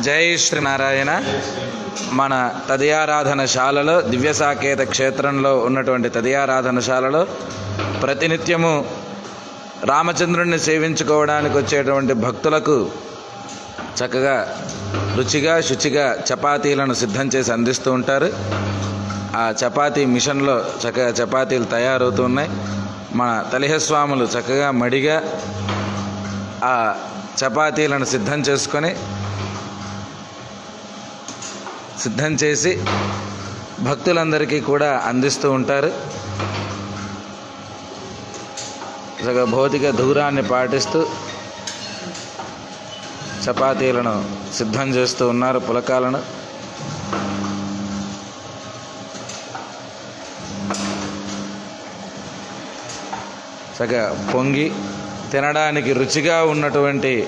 జై శ్రీనారాయణ. మన తదియారాధనశాలలో దివ్యసాకేత క్షేత్రంలో ఉన్నటువంటి తదియారాధనశాలలో ప్రతినిత్యము రామచంద్రుణ్ణి సేవించుకోవడానికి వచ్చేటువంటి భక్తులకు చక్కగా రుచిగా శుచిగా చపాతీలను సిద్ధం చేసి అందిస్తూ ఉంటారు. ఆ చపాతీ మిషన్లో చక్కగా చపాతీలు తయారవుతూ ఉన్నాయి. మన తలిహస్వాములు చక్కగా మడిగా ఆ చపాతీలను సిద్ధం చేసి భక్తులందరికీ కూడా అందిస్తూ ఉంటారు. భౌతిక దూరాన్ని పాటిస్తూ చపాతీలను సిద్ధం చేస్తూ ఉన్నారు. పులకాలను చక్కగా పొంగి తినడానికి రుచిగా ఉన్నటువంటి